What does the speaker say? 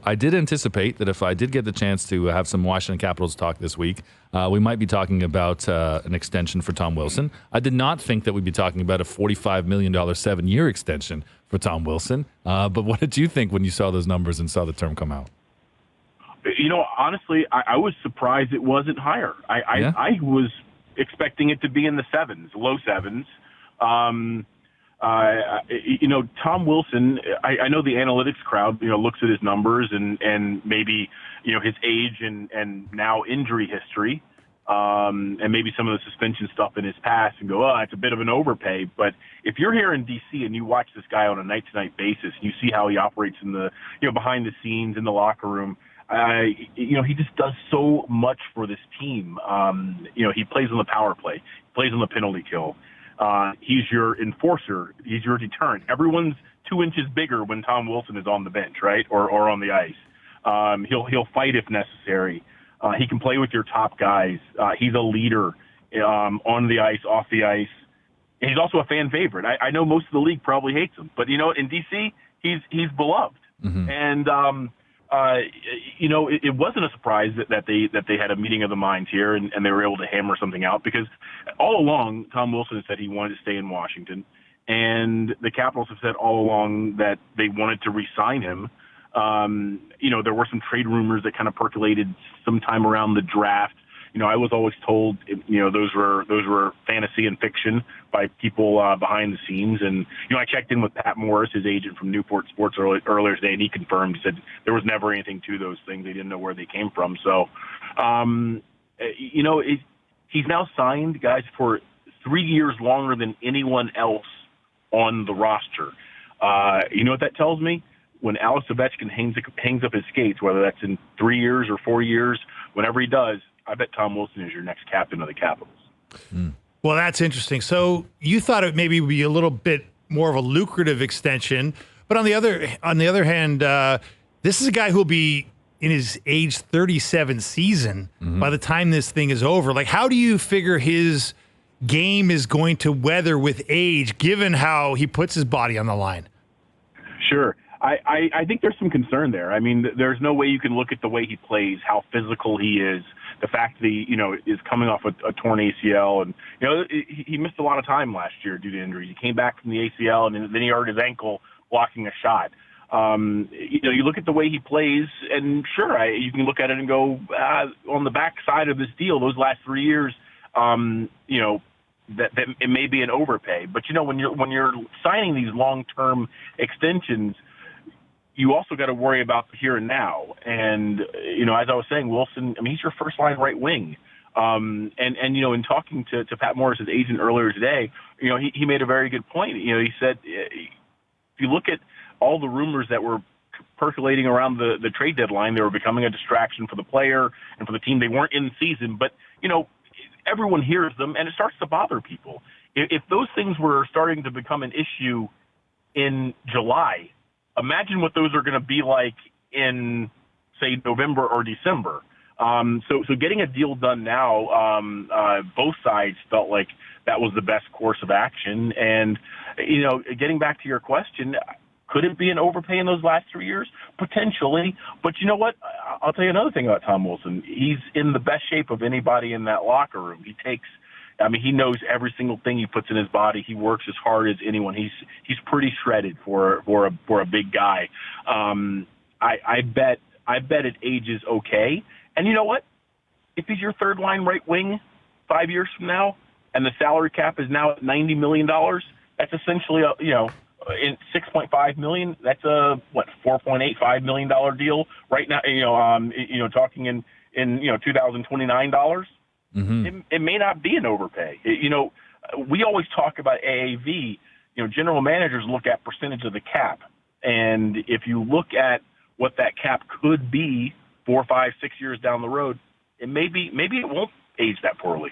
I did anticipate that if I did get the chance to have some Washington Capitals talk this week, we might be talking about an extension for Tom Wilson. I did not think that we'd be talking about a $45 million 7-year extension for Tom Wilson. But what did you think when you saw those numbers and saw the term come out? Honestly, I was surprised it wasn't higher. I was expecting it to be in the sevens, low sevens. Tom Wilson, I know the analytics crowd, looks at his numbers and maybe, his age and now injury history, and maybe some of the suspension stuff in his past and go, it's a bit of an overpay. But if you're here in D.C. and you watch this guy on a night-to-night basis, you see how he operates in the, behind the scenes in the locker room, he just does so much for this team. He plays on the power play, he plays on the penalty kill. He's your enforcer. He's your deterrent. Everyone's 2 inches bigger when Tom Wilson is on the bench, right, or on the ice. He'll fight if necessary. He can play with your top guys. He's a leader on the ice, off the ice. And he's also a fan favorite. I know most of the league probably hates him, but in DC, he's beloved. Mm-hmm. And it wasn't a surprise that they had a meeting of the minds here and they were able to hammer something out, because all along Tom Wilson said he wanted to stay in Washington, and the Capitals have said all along that they wanted to re-sign him. There were some trade rumors that kind of percolated sometime around the draft. I was always told, those were fantasy and fiction by people behind the scenes. And, I checked in with Pat Morris, his agent from Newport Sports earlier today, and he confirmed, he said there was never anything to those things. They didn't know where they came from. So, he's now signed, guys, for 3 years longer than anyone else on the roster. You know what that tells me? When Alex Ovechkin hangs up his skates, whether that's in 3 years or 4 years, whenever he does, I bet Tom Wilson is your next captain of the Capitals. Mm. Well, that's interesting. So you thought it maybe would be a little bit more of a lucrative extension, but on the other hand, this is a guy who will be in his age 37 season by the time this thing is over. Like, how do you figure his game is going to weather with age, given how he puts his body on the line? Sure. I think there's some concern there. I mean, there's no way you can look at the way he plays, how physical he is, the fact that he, is coming off a torn ACL. And, he missed a lot of time last year due to injuries. He came back from the ACL, and then he hurt his ankle blocking a shot. You look at the way he plays, and sure, you can look at it and go, on the backside of this deal, those last 3 years, that it may be an overpay. But, when you're signing these long-term extensions, you also got to worry about the here and now. And, as I was saying, Wilson, he's your first line right wing. And in talking to Pat Morris, his agent, earlier today, he made a very good point. He said, if you look at all the rumors that were percolating around the trade deadline, they were becoming a distraction for the player and for the team. They weren't in season, but, everyone hears them and it starts to bother people. If those things were starting to become an issue in July, imagine what those are going to be like in, say, November or December. So getting a deal done now, both sides felt like that was the best course of action. And, getting back to your question, could it be an overpay in those last 3 years? Potentially. But you know what? I'll tell you another thing about Tom Wilson. He's in the best shape of anybody in that locker room. He knows every single thing he puts in his body. He works as hard as anyone. He's pretty shredded for a big guy. I bet it ages okay. And you know what? If he's your third line right wing 5 years from now, and the salary cap is now at $90 million, that's essentially in $6.5 million. That's a $4.85 million deal right now. Talking in $2029. Mm-hmm. It may not be an overpay. We always talk about AAV. General managers look at percentage of the cap, and if you look at what that cap could be 4, 5, 6 years down the road, maybe it won't age that poorly.